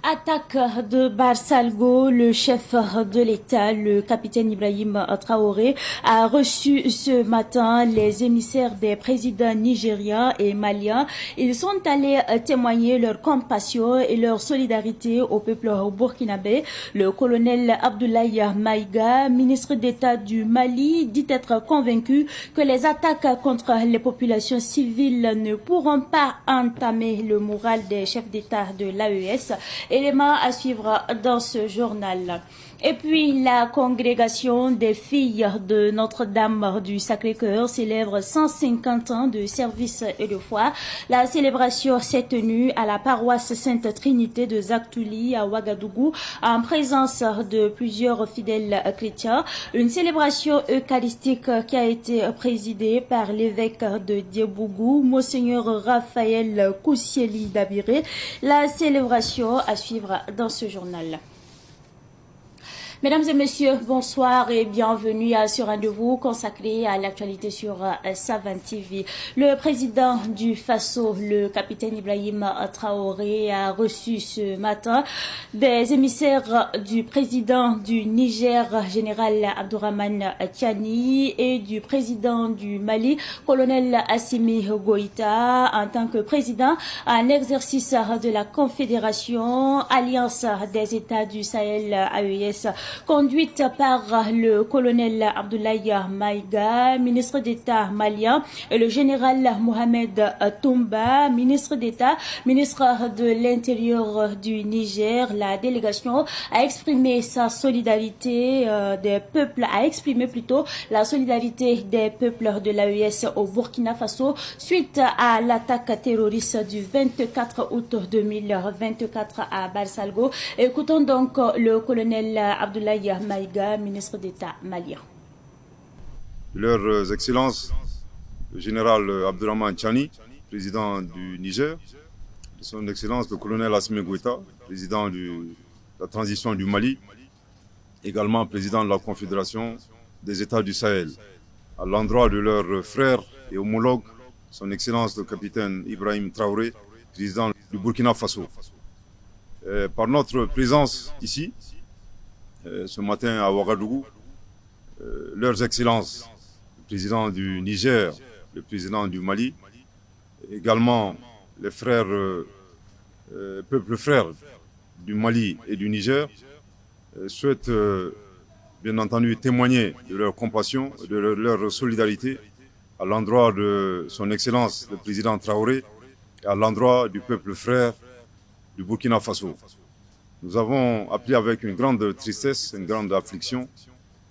Attaque de Barsalgo, le chef de l'État, le capitaine Ibrahim Traoré, a reçu ce matin les émissaires des présidents nigériens et maliens. Ils sont allés témoigner leur compassion et leur solidarité au peuple burkinabé. Le colonel Abdoulaye Maïga, ministre d'État du Mali, dit être convaincu que les attaques contre les populations civiles ne pourront pas entamer le moral des chefs d'État de l'AES. Élément à suivre dans ce journal. Et puis, la congrégation des filles de Notre-Dame du Sacré-Cœur célèbre 150 ans de service et de foi. La célébration s'est tenue à la paroisse Sainte-Trinité de Zaktouli à Ouagadougou en présence de plusieurs fidèles chrétiens. Une célébration eucharistique qui a été présidée par l'évêque de Diebougou, Monseigneur Raphaël Koussieli Dabiré. La célébration à suivre dans ce journal. Mesdames et messieurs, bonsoir et bienvenue à ce rendez-vous consacré à l'actualité sur Savan TV. Le président du Faso, le capitaine Ibrahim Traoré, a reçu ce matin des émissaires du président du Niger, général Abdourahmane Tiani, et du président du Mali, colonel Assimi Goïta, en tant que président en exercice de la Confédération Alliance des États du Sahel AES, conduite par le colonel Abdoulaye Maïga, ministre d'État malien, et le général Mohamed Toumba, ministre d'État, ministre de l'Intérieur du Niger. La délégation a exprimé sa solidarité des peuples, la solidarité des peuples de l'AES au Burkina Faso suite à l'attaque terroriste du 24 août 2024 à Barsalgo. Écoutons donc le colonel Abdoulaye Maïga, ministre d'État malien. Leurs Excellences, le général Abdourahmane Tiani, président du Niger, son Excellence le colonel Assimi Goïta, président de la transition du Mali, également président de la Confédération des États du Sahel, à l'endroit de leurs frères et homologues, son Excellence le capitaine Ibrahim Traoré, président du Burkina Faso. Par notre présence ici, ce matin à Ouagadougou, leurs Excellences, le président du Niger, le président du Mali, également les frères, peuples frères du Mali et du Niger, souhaitent bien entendu témoigner de leur compassion, de leur solidarité à l'endroit de son Excellence, le président Traoré, et à l'endroit du peuple frère du Burkina Faso. Nous avons appris avec une grande tristesse, une grande affliction,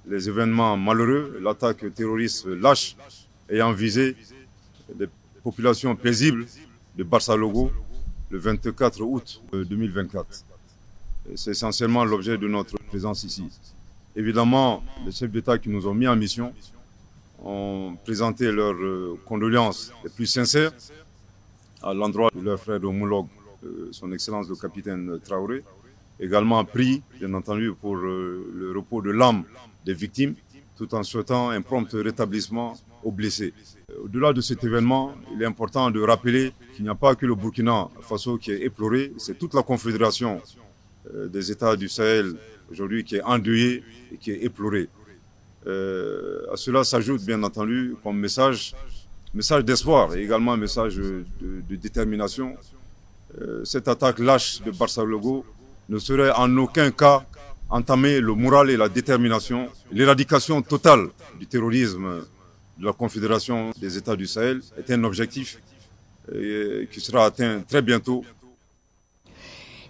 les événements malheureux, l'attaque terroriste lâche ayant visé les populations paisibles de Barsalgo le 24 août 2024. C'est essentiellement l'objet de notre présence ici. Évidemment, les chefs d'État qui nous ont mis en mission ont présenté leurs condoléances les plus sincères à l'endroit de leur frère homologue, son Excellence le capitaine Traoré. Également pris, bien entendu, pour le repos de l'âme des victimes, tout en souhaitant un prompt rétablissement aux blessés. Au-delà de cet événement, il est important de rappeler qu'il n'y a pas que le Burkina Faso qui est éploré, c'est toute la confédération des États du Sahel aujourd'hui qui est endeuillée et qui est éplorée. À cela s'ajoute, bien entendu, comme message d'espoir et également un message de détermination. Cette attaque lâche de Barsalgo ne saurait en aucun cas entamer le moral et la détermination. L'éradication totale du terrorisme de la Confédération des États du Sahel est un objectif qui sera atteint très bientôt.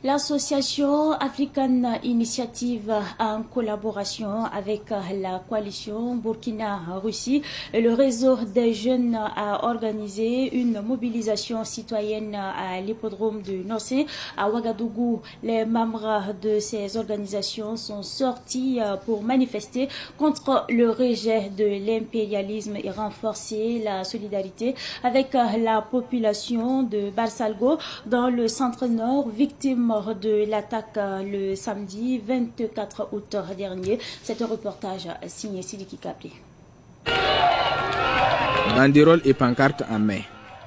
L'association African Initiative, en collaboration avec la coalition Burkina-Russie et le réseau des jeunes, a organisé une mobilisation citoyenne à l'hippodrome de Nossé à Ouagadougou. Les membres de ces organisations sont sortis pour manifester contre le rejet de l'impérialisme et renforcer la solidarité avec la population de Barsalgo dans le centre-nord, victime de l'attaque le samedi 24 août dernier. C'est un reportage signé Sidiki Kapli. Banderole et pancarte en main,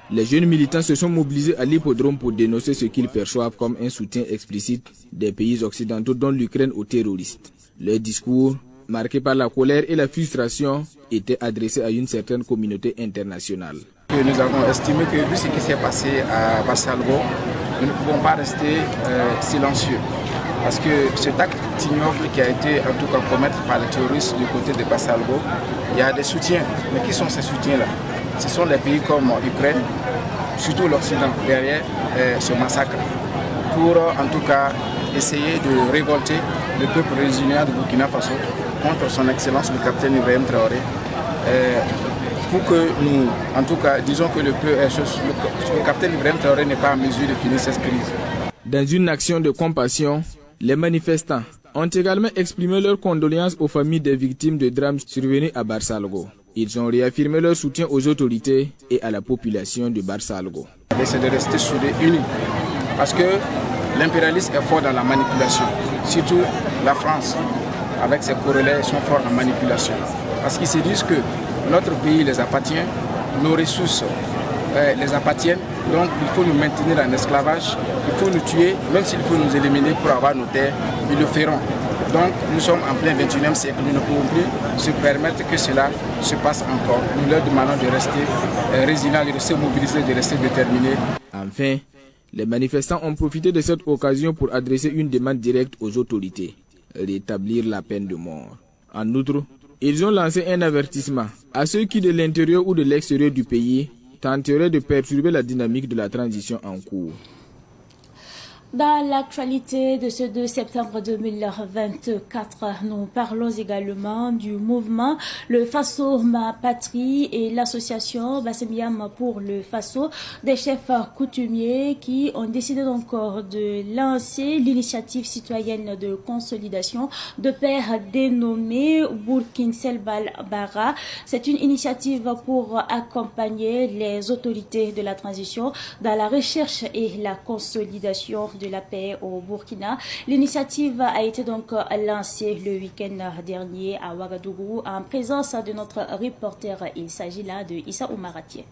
Les jeunes militants se sont mobilisés à l'hippodrome pour dénoncer ce qu'ils perçoivent comme un soutien explicite des pays occidentaux dont l'Ukraine aux terroristes. Leur discours, marqué par la colère et la frustration, était adressé à une certaine communauté internationale. Nous avons estimé que vu ce qui s'est passé à Barsalgo, nous ne pouvons pas rester silencieux. Parce que cet acte ignoble qui a été en tout cas commis par les terroristes du côté de Barsalgo, il y a des soutiens. Mais qui sont ces soutiens-là? Ce sont les pays comme l'Ukraine, surtout l'Occident, derrière ce massacre, pour en tout cas essayer de révolter le peuple résilient de Burkina Faso contre son excellence le capitaine Ibrahim Traoré. Pour que nous, en tout cas, disons que le capitaine Ibrahim Traoré n'est pas en mesure de finir cette crise. Dans une action de compassion, les manifestants ont également exprimé leurs condoléances aux familles des victimes de drames survenus à Barsalgo. Ils ont réaffirmé leur soutien aux autorités et à la population de Barsalgo. C'est de rester soudés, unis, parce que l'impérialisme est fort dans la manipulation. Surtout la France, avec ses corrélats, sont forts en manipulation. Parce qu'ils se disent que notre pays les appartient, nos ressources les appartiennent, donc il faut nous maintenir en esclavage, il faut nous tuer, même s'il faut nous éliminer pour avoir nos terres, ils le feront. Donc nous sommes en plein 21e siècle, nous ne pouvons plus se permettre que cela se passe encore. Nous leur demandons de rester résilients, de rester mobilisés, de rester déterminés. Enfin, les manifestants ont profité de cette occasion pour adresser une demande directe aux autorités, rétablir la peine de mort. En outre, ils ont lancé un avertissement à ceux qui de l'intérieur ou de l'extérieur du pays tenteraient de perturber la dynamique de la transition en cours. Dans l'actualité de ce 2 septembre 2024, nous parlons également du mouvement Le Faso Ma Patrie et l'association Bassemiam pour le Faso des chefs coutumiers qui ont décidé donc de lancer l'initiative citoyenne de consolidation de paix dénommée Burkin Selbal Bara. C'est une initiative pour accompagner les autorités de la transition dans la recherche et la consolidation de la paix au Burkina. L'initiative a été donc lancée le week-end dernier à Ouagadougou en présence de notre reporter. Il s'agit là de Issa Oumaratié.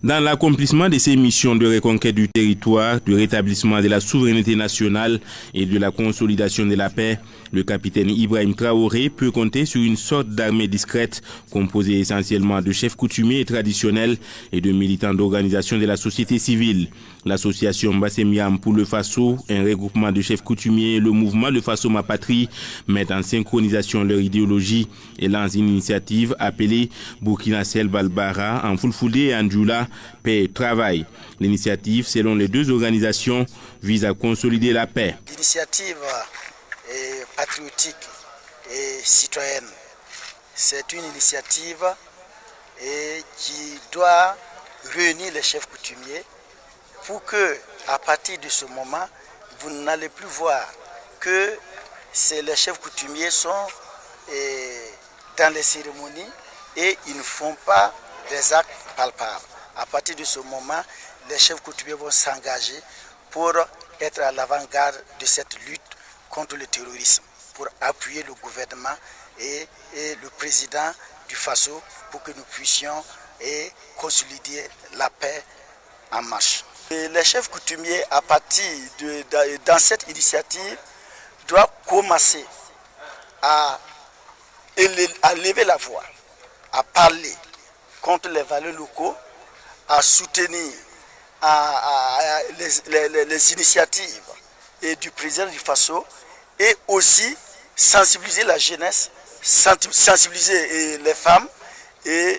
Dans l'accomplissement de ces missions de reconquête du territoire, de rétablissement de la souveraineté nationale et de la consolidation de la paix, le capitaine Ibrahim Traoré peut compter sur une sorte d'armée discrète composée essentiellement de chefs coutumiers et traditionnels et de militants d'organisations de la société civile. L'association Bassemiam pour le Faso, un regroupement de chefs coutumiers et le mouvement Le Faso Ma Patrie mettent en synchronisation leur idéologie et lancent une initiative appelée Burkina Selbal Bara en Fulfulde et en Djoula, paix et travail. L'initiative, selon les deux organisations, vise à consolider la paix. L'initiative est patriotique et citoyenne. C'est une initiative qui doit réunir les chefs coutumiers pour que, à partir de ce moment, vous n'allez plus voir que les chefs coutumiers sont dans les cérémonies et ils ne font pas des actes palpables. À partir de ce moment, les chefs coutumiers vont s'engager pour être à l'avant-garde de cette lutte contre le terrorisme, pour appuyer le gouvernement et le président du Faso pour que nous puissions consolider la paix en marche. Et les chefs coutumiers, à partir dans cette initiative, doivent commencer à lever la voix, à parler contre les valeurs locaux, à soutenir les initiatives du président du Faso et aussi sensibiliser la jeunesse, sensibiliser les femmes et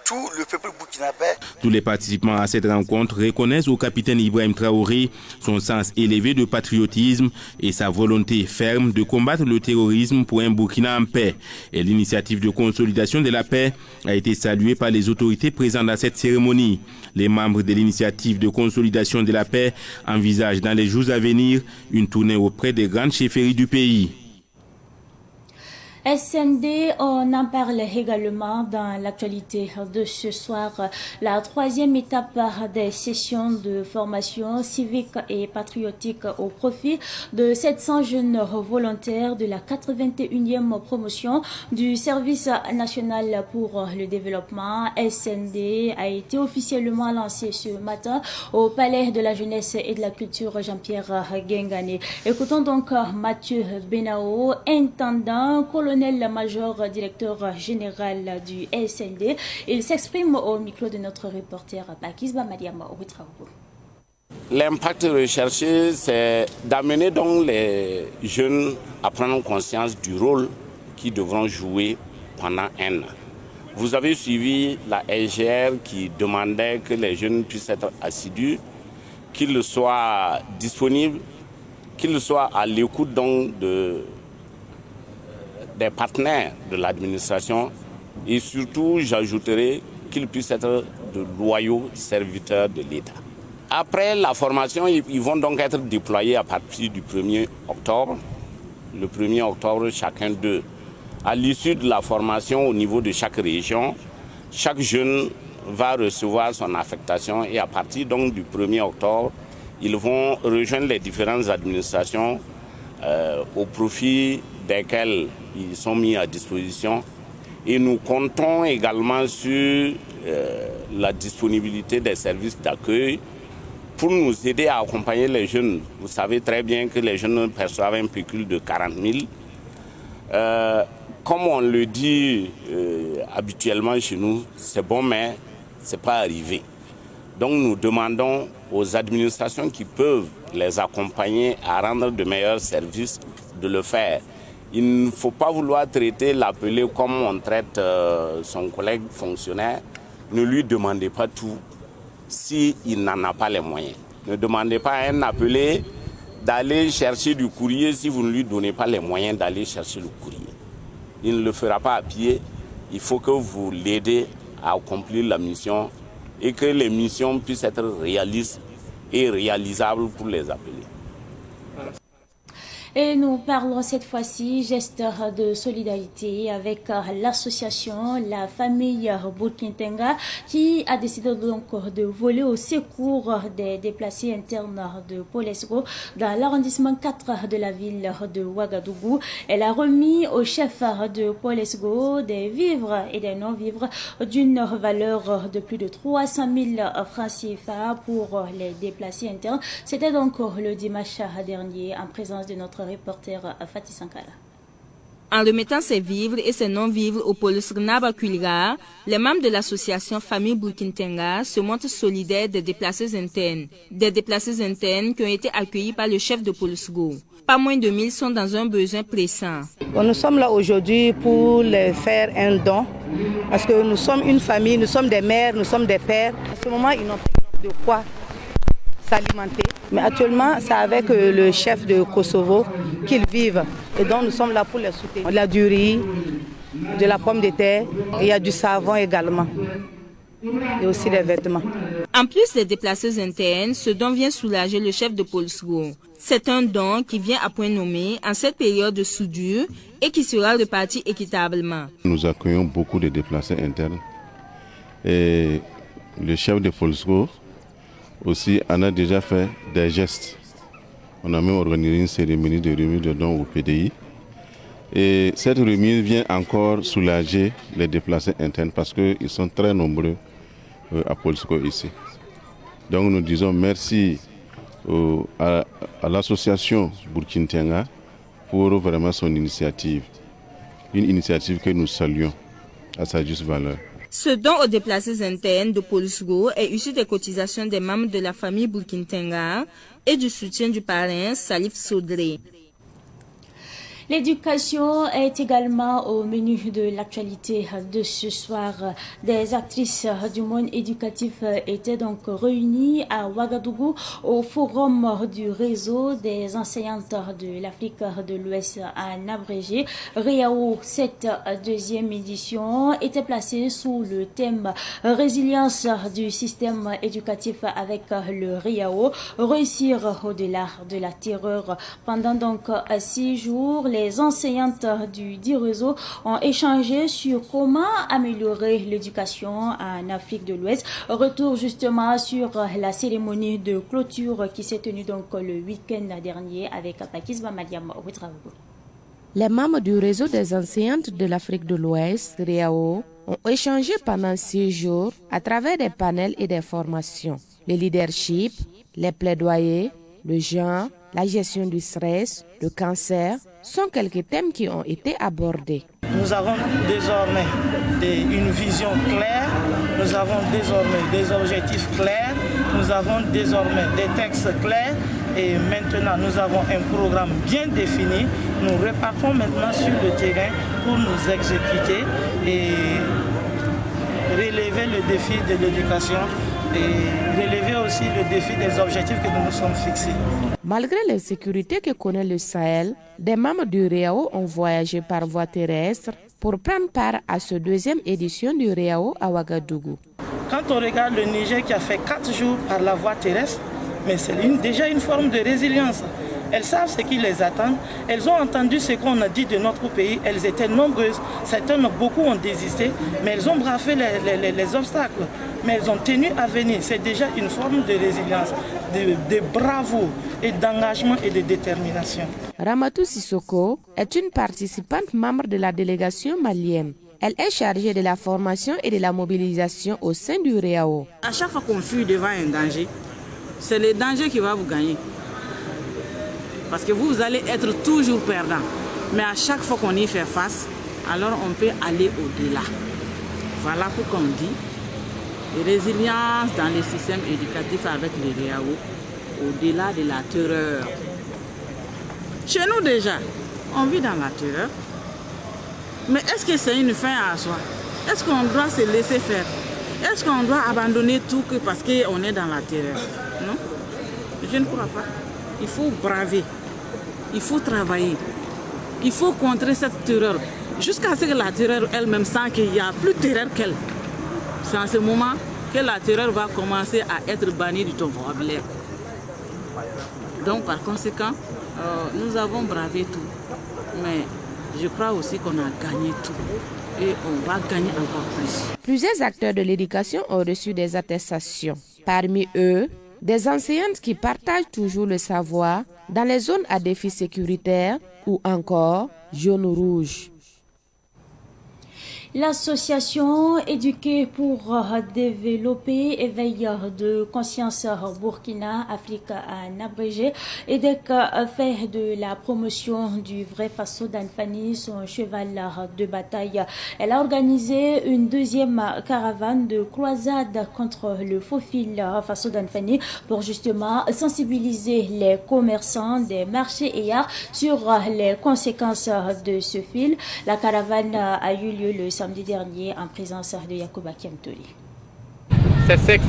tout le peuple burkinabé. Tous les participants à cette rencontre reconnaissent au capitaine Ibrahim Traoré son sens élevé de patriotisme et sa volonté ferme de combattre le terrorisme pour un Burkina en paix. Et l'initiative de consolidation de la paix a été saluée par les autorités présentes à cette cérémonie. Les membres de l'initiative de consolidation de la paix envisagent dans les jours à venir une tournée auprès des grandes chefferies du pays. SND, on en parle également dans l'actualité de ce soir. La troisième étape des sessions de formation civique et patriotique au profit de 700 jeunes volontaires de la 81e promotion du Service national pour le développement SND a été officiellement lancée ce matin au Palais de la Jeunesse et de la Culture Jean-Pierre Guengane. Écoutons donc Mathieu Benao, intendant, colonel-major, directeur général du SND. Il s'exprime au micro de notre reporter Bakisba Mariama Ouitraogo. L'impact recherché, c'est d'amener donc les jeunes à prendre conscience du rôle qu'ils devront jouer pendant un an. Vous avez suivi la LGR qui demandait que les jeunes puissent être assidus, qu'ils soient disponibles, qu'ils soient à l'écoute donc des partenaires de l'administration et surtout, j'ajouterai qu'ils puissent être de loyaux serviteurs de l'État. Après la formation, ils vont donc être déployés à partir du 1er octobre. Le 1er octobre, chacun d'eux. À l'issue de la formation au niveau de chaque région, chaque jeune va recevoir son affectation et à partir donc du 1er octobre, ils vont rejoindre les différentes administrations au profit desquelles ils sont mis à disposition. Et nous comptons également sur la disponibilité des services d'accueil pour nous aider à accompagner les jeunes. Vous savez très bien que les jeunes perçoivent un pécule de 40 000. Comme on le dit habituellement chez nous, c'est bon mais ce n'est pas arrivé. Donc nous demandons aux administrations qui peuvent les accompagner à rendre de meilleurs services de le faire. Il ne faut pas vouloir traiter l'appelé comme on traite son collègue fonctionnaire. Ne lui demandez pas tout s'il n'en a pas les moyens. Ne demandez pas à un appelé d'aller chercher du courrier si vous ne lui donnez pas les moyens d'aller chercher le courrier. Il ne le fera pas à pied. Il faut que vous l'aidez à accomplir la mission et que les missions puissent être réalistes et réalisables pour les appelés. Et nous parlons cette fois-ci geste de solidarité avec l'association La Famille Burkintenga qui a décidé donc de voler au secours des déplacés internes de Polesgo dans l'arrondissement 4 de la ville de Ouagadougou. Elle a remis au chef de Polesgo des vivres et des non-vivres d'une valeur de plus de 300 000 francs CFA pour les déplacés internes. C'était donc le dimanche dernier en présence de notre reporter Fatih Sankara. En remettant ses vivres et ses non-vivres au Polus Gnaba Kulira, les membres de l'association Famille Burkintenga se montrent solidaires des déplacés internes. Des déplacés internes qui ont été accueillis par le chef de Polusgo. Pas moins de 1000 sont dans un besoin pressant. Nous sommes là aujourd'hui pour leur faire un don, parce que nous sommes une famille, nous sommes des mères, nous sommes des pères. À ce moment, ils n'ont pas de quoi s'alimenter. Mais actuellement, c'est avec le chef de Kosovo qu'ils vivent. Et donc, nous sommes là pour les soutenir. Il y a du riz, de la pomme de terre, et il y a du savon également. Et aussi des vêtements. En plus des déplacés internes, ce don vient soulager le chef de Polusgo. C'est un don qui vient à point nommé en cette période de soudure et qui sera reparti équitablement. Nous accueillons beaucoup de déplacés internes. Et le chef de Polusgo aussi en a déjà fait des gestes. On a même organisé une cérémonie de remise de dons au PDI. Et cette remise vient encore soulager les déplacés internes parce qu'ils sont très nombreux à Polusgo ici. Donc nous disons merci à l'association Burkintenga pour vraiment son initiative. Une initiative que nous saluons à sa juste valeur. Ce don aux déplacés internes de Polusgo est issu des cotisations des membres de la famille Burkintenga et du soutien du parrain Salif Sodré. L'éducation est également au menu de l'actualité de ce soir. Des actrices du monde éducatif étaient donc réunies à Ouagadougou au forum du réseau des enseignantes de l'Afrique de l'Ouest en abrégé. RIAO, cette deuxième édition était placée sous le thème résilience du système éducatif avec le RIAO, réussir au-delà de la terreur. Pendant donc 6 jours, les les enseignantes du dit réseau ont échangé sur comment améliorer l'éducation en Afrique de l'Ouest. Retour justement sur la cérémonie de clôture qui s'est tenue donc le week-end dernier avec Pakisba Madiam Ouetraogo. Les membres du réseau des enseignantes de l'Afrique de l'Ouest, REAO, ont échangé pendant 6 jours à travers des panels et des formations. Le leadership, les plaidoyers, le genre, la gestion du stress, le cancer sont quelques thèmes qui ont été abordés. Nous avons désormais une vision claire, nous avons désormais des objectifs clairs, nous avons désormais des textes clairs et maintenant nous avons un programme bien défini. Nous repartons maintenant sur le terrain pour nous exécuter et relever le défi de l'éducation et relever aussi le défi des objectifs que nous nous sommes fixés. Malgré l'insécurité que connaît le Sahel, des membres du REAO ont voyagé par voie terrestre pour prendre part à cette 2e édition du REAO à Ouagadougou. Quand on regarde le Niger qui a fait 4 jours par la voie terrestre, mais c'est déjà une forme de résilience. Elles savent ce qui les attend. Elles ont entendu ce qu'on a dit de notre pays. Elles étaient nombreuses. Beaucoup ont désisté, mais elles ont bravé les obstacles. Mais elles ont tenu à venir. C'est déjà une forme de résilience, de bravoure et d'engagement et de détermination. Ramatou Sissoko est une participante membre de la délégation malienne. Elle est chargée de la formation et de la mobilisation au sein du REAO. À chaque fois qu'on fuit devant un danger, c'est le danger qui va vous gagner. Parce que vous allez être toujours perdant. Mais à chaque fois qu'on y fait face, alors on peut aller au-delà. Voilà pourquoi on dit résilience dans le système éducatif avec les REAO, au-delà de la terreur. Chez nous déjà, on vit dans la terreur. Mais est-ce que c'est une fin à soi? Est-ce qu'on doit se laisser faire? Est-ce qu'on doit abandonner tout parce qu'on est dans la terreur? Non, je ne crois pas. Il faut braver, il faut travailler, il faut contrer cette terreur jusqu'à ce que la terreur elle-même sent qu'il n'y a plus de terreur qu'elle. C'est en ce moment que la terreur va commencer à être bannie de ton vocabulaire. Donc par conséquent, nous avons bravé tout, mais je crois aussi qu'on a gagné tout et on va gagner encore plus. Plusieurs acteurs de l'éducation ont reçu des attestations. Parmi eux, des enseignantes qui partagent toujours le savoir dans les zones à défi sécuritaire ou encore jaune ou rouge. L'association Éduquer pour développer éveil de conscience Burkina Afrique en abrégé EDEC fait de la promotion du vrai Faso d'Anfani son cheval de bataille. Elle a organisé une 2e caravane de croisade contre le faux fil Faso d'Anfani pour justement sensibiliser les commerçants des marchés et arts sur les conséquences de ce fil. La caravane a eu lieu le samedi dernier en présence de Yacouba Kiamtoli. C'est sec.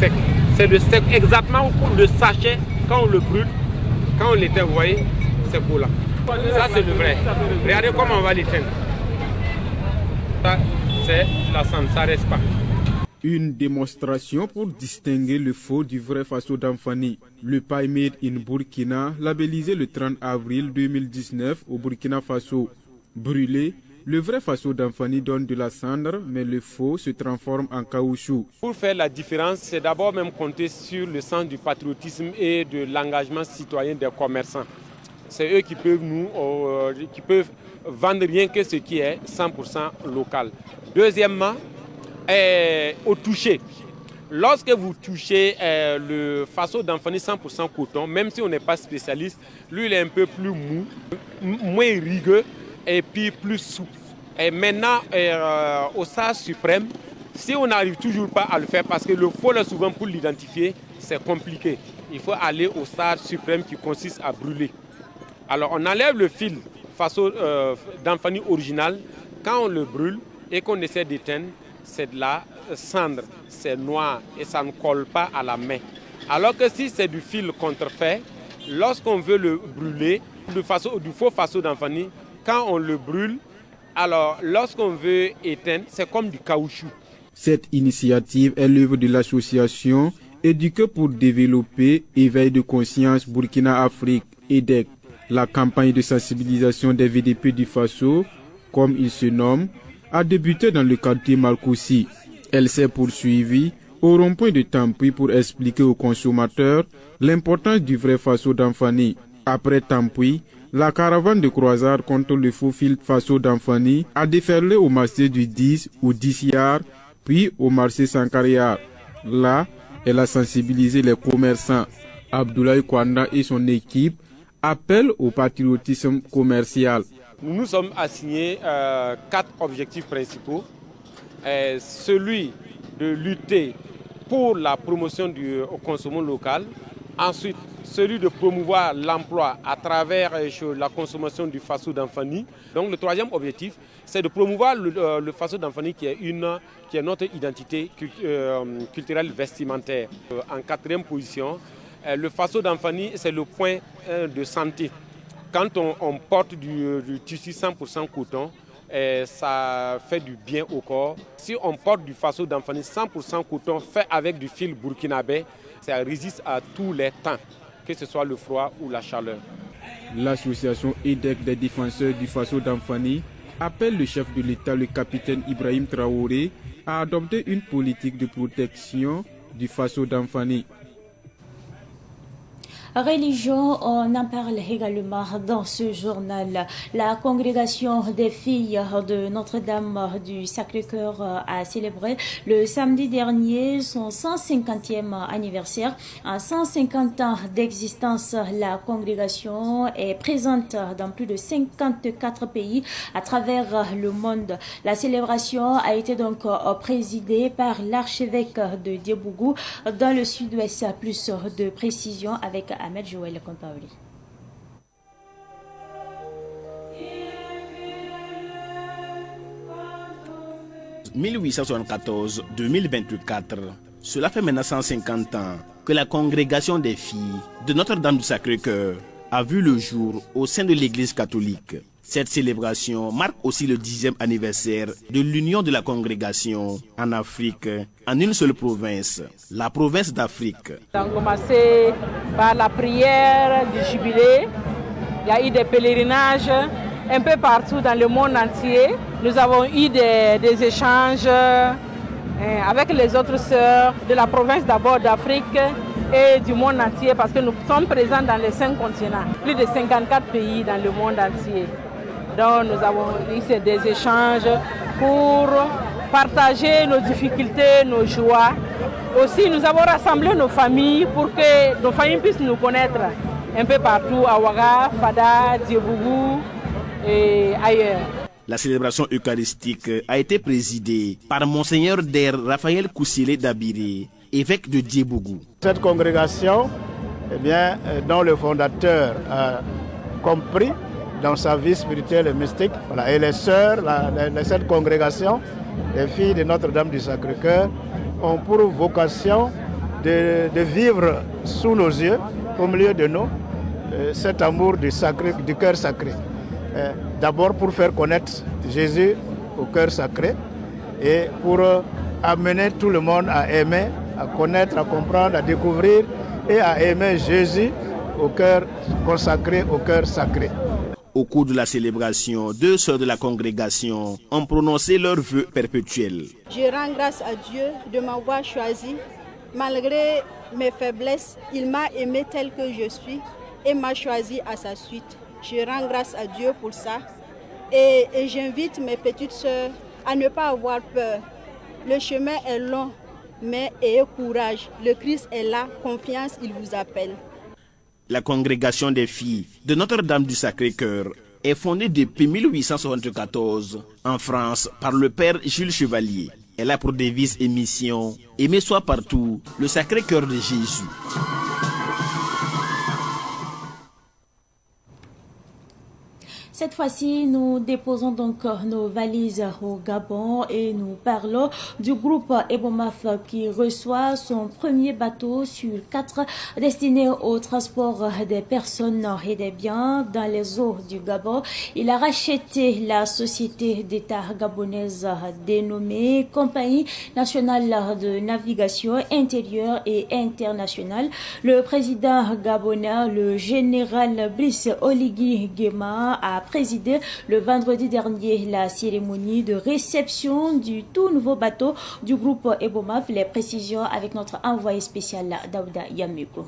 C'est le sec exactement comme le sachet quand on le brûle, quand on l'éteint, vous voyez, c'est pour là. Ça c'est le vrai. Regardez comment on va l'éteindre. Ça c'est la cendre, ça reste pas. Une démonstration pour distinguer le faux du vrai Faso d'Anfani. Le paille made in Burkina, labellisé le 30 avril 2019 au Burkina Faso. Brûlé, le vrai Faso d'Anfani donne de la cendre, mais le faux se transforme en caoutchouc. Pour faire la différence, c'est d'abord même compter sur le sens du patriotisme et de l'engagement citoyen des commerçants. C'est eux qui peuvent vendre rien que ce qui est 100% local. Deuxièmement, au toucher. Lorsque vous touchez le Faso d'Anfani 100% coton, même si on n'est pas spécialiste, lui il est un peu plus mou, moins rigueux et puis plus souple. Et maintenant, au SAR suprême, si on n'arrive toujours pas à le faire, parce que le faux là souvent pour l'identifier, c'est compliqué. Il faut aller au SAR suprême qui consiste à brûler. Alors on enlève le fil Faso d'Anfani original, quand on le brûle et qu'on essaie d'éteindre, c'est de la cendre, c'est noir et ça ne colle pas à la main. Alors que si c'est du fil contrefait, lorsqu'on veut le brûler, du faux Faso d'Anfani, quand on le brûle, alors lorsqu'on veut éteindre, c'est comme du caoutchouc. Cette initiative est l'œuvre de l'association Éduquer pour développer éveil de conscience Burkina Afrique, EDEC. La campagne de sensibilisation des VDP du Faso, comme il se nomme, a débuté dans le quartier Marcoussi. Elle s'est poursuivie au rond-point de Tampouy pour expliquer aux consommateurs l'importance du vrai Faso d'Anfani. Après Tampouy, la caravane de croisade contre le faux fil Faso d'Anfani a déferlé au marché du 10 ou 10 Yard, puis au marché Sankariar. Là, elle a sensibilisé les commerçants. Abdoulaye Kwanda et son équipe appellent au patriotisme commercial. Nous nous sommes assignés 4 objectifs principaux. Celui de lutter pour la promotion du consommation local. Ensuite, celui de promouvoir l'emploi à travers la consommation du Faso d'Anfani. Donc le troisième objectif, c'est de promouvoir le Faso d'Anfani qui est notre identité culturelle vestimentaire. En quatrième position, le Faso d'Anfani, c'est le point de santé. Quand on porte du tissu 100% coton, ça fait du bien au corps. Si on porte du Faso d'Anfani 100% coton fait avec du fil burkinabé, ça résiste à tous les temps, que ce soit le froid ou la chaleur. L'association EDEC des défenseurs du Faso d'Anfani appelle le chef de l'État, le capitaine Ibrahim Traoré, à adopter une politique de protection du Faso d'Anfani. Religion, on en parle également dans ce journal. La congrégation des filles de Notre-Dame du Sacré-Cœur a célébré le samedi dernier son 150e anniversaire. En 150 ans d'existence, la congrégation est présente dans plus de 54 pays à travers le monde. La célébration a été donc présidée par l'archevêque de Diebougou dans le sud-ouest. Plus de précision avec Ahmed Joël Compaoli. « 1874-2024, cela fait maintenant 150 ans que la congrégation des filles de Notre-Dame du Sacré-Cœur a vu le jour au sein de l'Église catholique. Cette célébration marque aussi le 10e anniversaire de l'union de la congrégation en Afrique en une seule province, la province d'Afrique. On a commencé par la prière du jubilé. Il y a eu des pèlerinages un peu partout dans le monde entier. Nous avons eu des échanges avec les autres sœurs de la province d'abord d'Afrique et du monde entier parce que nous sommes présents dans les 5 continents, plus de 54 pays dans le monde entier. Donc nous avons eu des échanges pour partager nos difficultés, nos joies. Aussi nous avons rassemblé nos familles pour que nos familles puissent nous connaître un peu partout, à Ouaga, Fada, Diebougou et ailleurs. La célébration eucharistique a été présidée par Monseigneur Der Raphaël Kousilé Dabiré, évêque de Diebougou. Cette congrégation, dont le fondateur a compris dans sa vie spirituelle et mystique, et les sœurs de cette congrégation, les filles de Notre-Dame du Sacré-Cœur, ont pour vocation de vivre sous nos yeux, au milieu de nous, cet amour du cœur sacré. D'abord pour faire connaître Jésus au cœur sacré et pour amener tout le monde à aimer, à connaître, à comprendre, à découvrir et à aimer Jésus au cœur consacré, au cœur sacré. Au cours de la célébration, 2 sœurs de la congrégation ont prononcé leurs vœux perpétuels. Je rends grâce à Dieu de m'avoir choisi. Malgré mes faiblesses, il m'a aimé tel que je suis et m'a choisi à sa suite. Je rends grâce à Dieu pour ça et j'invite mes petites sœurs à ne pas avoir peur. Le chemin est long, mais ayez courage. Le Christ est là, confiance, il vous appelle. La congrégation des filles de Notre-Dame du Sacré-Cœur est fondée depuis 1874 en France par le père Jules Chevalier. Elle a pour devise et mission « Aimer soit partout le Sacré-Cœur de Jésus ». Cette fois-ci, nous déposons donc nos valises au Gabon et nous parlons du groupe Ebomaf qui reçoit son premier bateau sur 4 destiné au transport des personnes et des biens dans les eaux du Gabon. Il a racheté la société d'État gabonaise dénommée Compagnie nationale de navigation intérieure et internationale. Le président gabonais, le général Brice Oligui Nguema, a présidé le vendredi dernier la cérémonie de réception du tout nouveau bateau du groupe Ebomaf. Les précisions avec notre envoyé spécial Daouda Yamiko.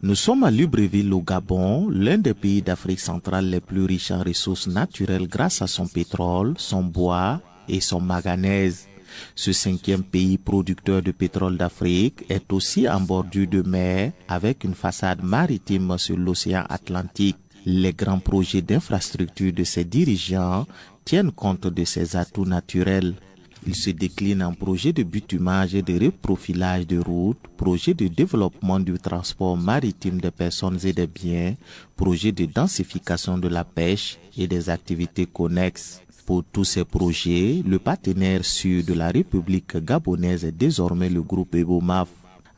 Nous sommes à Libreville au Gabon, l'un des pays d'Afrique centrale les plus riches en ressources naturelles grâce à son pétrole, son bois et son manganèse. Ce 5e pays producteur de pétrole d'Afrique est aussi en bordure de mer avec une façade maritime sur l'océan Atlantique. Les grands projets d'infrastructure de ses dirigeants tiennent compte de ses atouts naturels. Ils se déclinent en projets de bitumage et de reprofilage de routes, projets de développement du transport maritime des personnes et des biens, projets de densification de la pêche et des activités connexes. Pour tous ces projets, le partenaire sûr de la République gabonaise est désormais le groupe Ebomaf.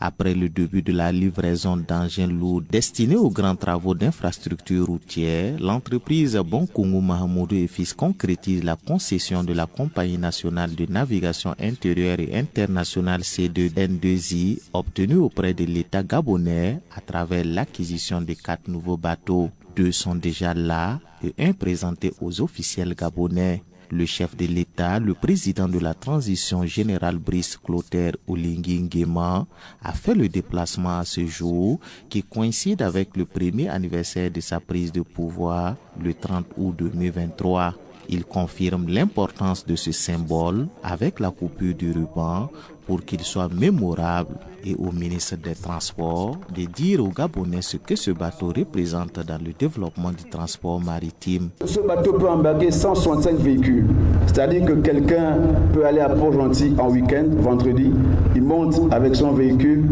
Après le début de la livraison d'engins lourds destinés aux grands travaux d'infrastructures routières, l'entreprise Bonkungu Mahamoudou et Fils concrétise la concession de la Compagnie nationale de navigation intérieure et internationale C2N2I obtenue auprès de l'État gabonais à travers l'acquisition de 4 nouveaux bateaux. 2 sont déjà là et un présenté aux officiels gabonais. Le chef de l'État, le président de la transition générale Brice Clotaire Oligui Nguema, a fait le déplacement à ce jour qui coïncide avec le premier anniversaire de sa prise de pouvoir, le 30 août 2023. Il confirme l'importance de ce symbole avec la coupure du ruban pour qu'il soit mémorable et au ministre des Transports de dire aux Gabonais ce que ce bateau représente dans le développement du transport maritime. Ce bateau peut embarquer 165 véhicules, c'est-à-dire que quelqu'un peut aller à Port-Gentil en week-end, vendredi, il monte avec son véhicule,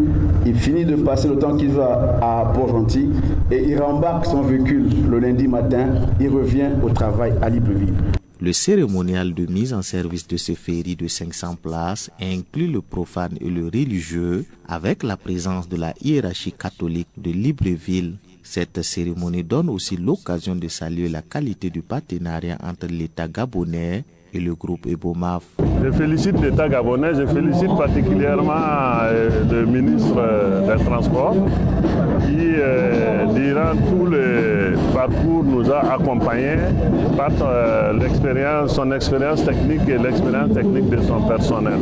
il finit de passer le temps qu'il va à Port-Gentil et il rembarque son véhicule le lundi matin, il revient au travail à Libreville. Le cérémonial de mise en service de ce ferry de 500 places inclut le profane et le religieux avec la présence de la hiérarchie catholique de Libreville. Cette cérémonie donne aussi l'occasion de saluer la qualité du partenariat entre l'État gabonais et le groupe Ebomaf. Je félicite l'État gabonais, je félicite particulièrement le ministre des Transports qui, durant tout le parcours, nous a accompagnés par son expérience technique et l'expérience technique de son personnel.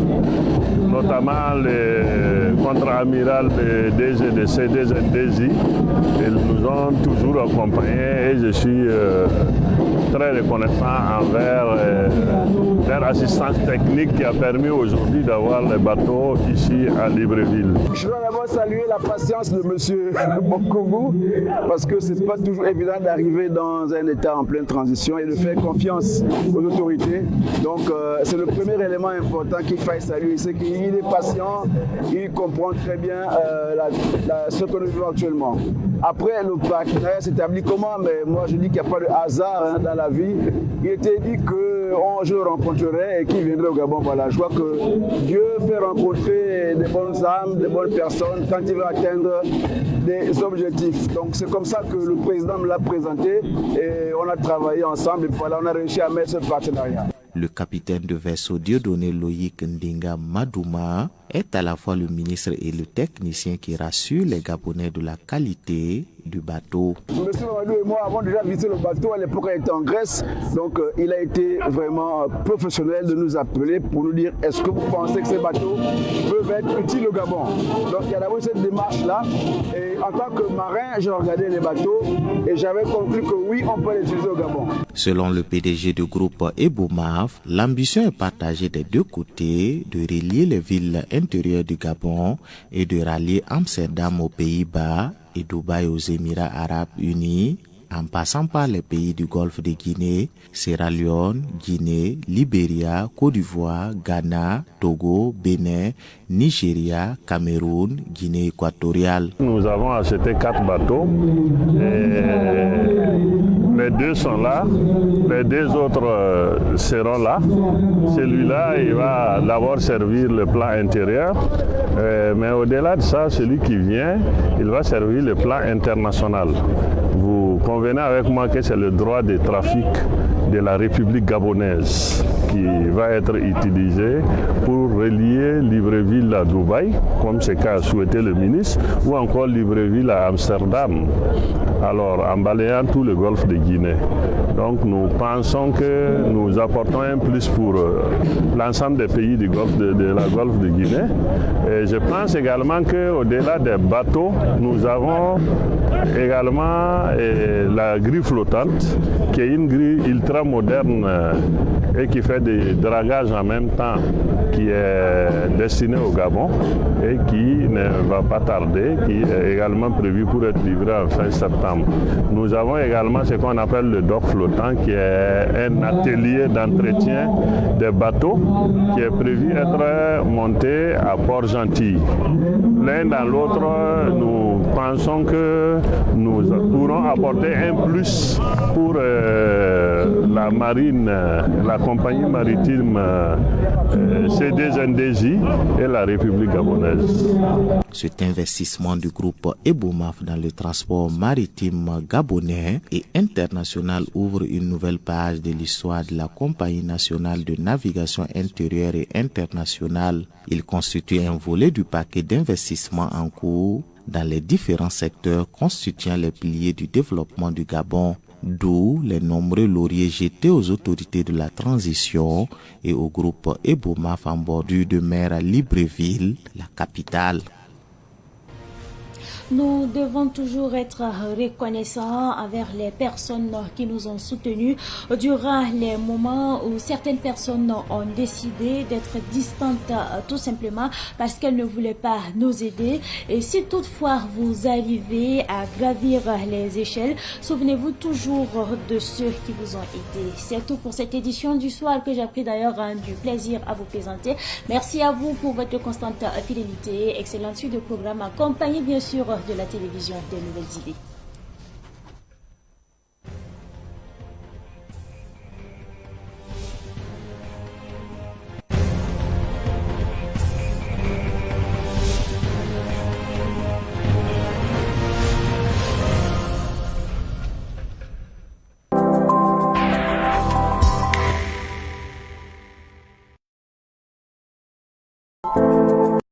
Notamment le contre-amiral DG de C2N2I, ils nous ont toujours accompagnés et je suis très reconnaissant envers leur assistance technique qui a permis aujourd'hui d'avoir les bateaux ici à Libreville. Je dois d'abord saluer la patience de M. Bonkungu parce que ce n'est pas toujours évident d'arriver dans un état en pleine transition et de faire confiance aux autorités. Donc c'est le premier élément important qu'il faille saluer, c'est qu'il est patient, il comprend très bien ce que nous vivons actuellement. Après, le partenariat s'établit comment? Mais moi je dis qu'il n'y a pas de hasard dans la vie. Il était dit que je le rencontrerai et qu'il viendrait au Gabon. Voilà, je vois que Dieu fait rencontrer des bonnes âmes, des bonnes personnes quand il veut atteindre des objectifs. Donc c'est comme ça que le président me l'a présenté et on a travaillé ensemble et voilà, on a réussi à mettre ce partenariat. Le capitaine de vaisseau Dieudonné Loïc Ndinga Madouma est à la fois le ministre et le technicien qui rassure les Gabonais de la qualité du bateau. Monsieur Mamadou et moi avons déjà visité le bateau, à l'époque il était en Grèce, donc il a été vraiment professionnel de nous appeler pour nous dire est-ce que vous pensez que ces bateaux peuvent être utiles au Gabon. Donc il y a d'abord cette démarche-là et en tant que marin, j'ai regardé les bateaux et j'avais conclu que oui, on peut les utiliser au Gabon. Selon le PDG du groupe Ebomaf, l'ambition est partagée des deux côtés de relier les villes intérieures du Gabon et de rallier Amsterdam aux Pays-Bas et Dubaï aux Émirats Arabes Unis, en passant par les pays du Golfe de Guinée, Sierra Leone, Guinée, Libéria, Côte d'Ivoire, Ghana, Togo, Bénin, Nigeria, Cameroun, Guinée équatoriale. Nous avons acheté 4 bateaux. Et les 2 deux sont là, les deux autres seront là. Celui-là, il va d'abord servir le plan intérieur, mais au-delà de ça, celui qui vient, il va servir le plan international. Vous convenez avec moi que c'est le droit de trafic de la République gabonaise qui va être utilisé pour relier Libreville à Dubaï, comme ce qu'a souhaité le ministre, ou encore Libreville à Amsterdam, alors en balayant tout le golfe de Guinée. Donc nous pensons que nous apportons un plus pour l'ensemble des pays du golfe de la golfe de Guinée. Et je pense également qu'au-delà des bateaux, nous avons également la grille flottante, qui est une grille ultra moderne et qui fait des dragages en même temps, qui est destinée au Gabon et qui ne va pas tarder, qui est également prévu pour être livré en fin septembre. Nous avons également ce qu'on appelle le dock flottant, qui est un atelier d'entretien des bateaux qui est prévu être monté à Port-Gentil. L'un dans l'autre, nous pensons que nous pourrons apporter un plus pour la marine, la compagnie maritime CDZNDJ et la République gabonaise. Cet investissement du groupe Ebomaf dans le transport maritime gabonais et international ouvre une nouvelle page de l'histoire de la Compagnie nationale de navigation intérieure et internationale. Il constitue un volet du paquet d'investissements en cours dans les différents secteurs constituant les piliers du développement du Gabon, d'où les nombreux lauriers jetés aux autorités de la transition et au groupe Ebomaf en bordure de mer à Libreville, la capitale. Nous devons toujours être reconnaissants envers les personnes qui nous ont soutenus durant les moments où certaines personnes ont décidé d'être distantes tout simplement parce qu'elles ne voulaient pas nous aider. Et si toutefois vous arrivez à gravir les échelles, souvenez-vous toujours de ceux qui vous ont aidés. C'est tout pour cette édition du soir que j'ai pris d'ailleurs du plaisir à vous présenter. Merci à vous pour votre constante fidélité. Excellente suite de programme accompagné bien sûr de la télévision des nouvelles idées.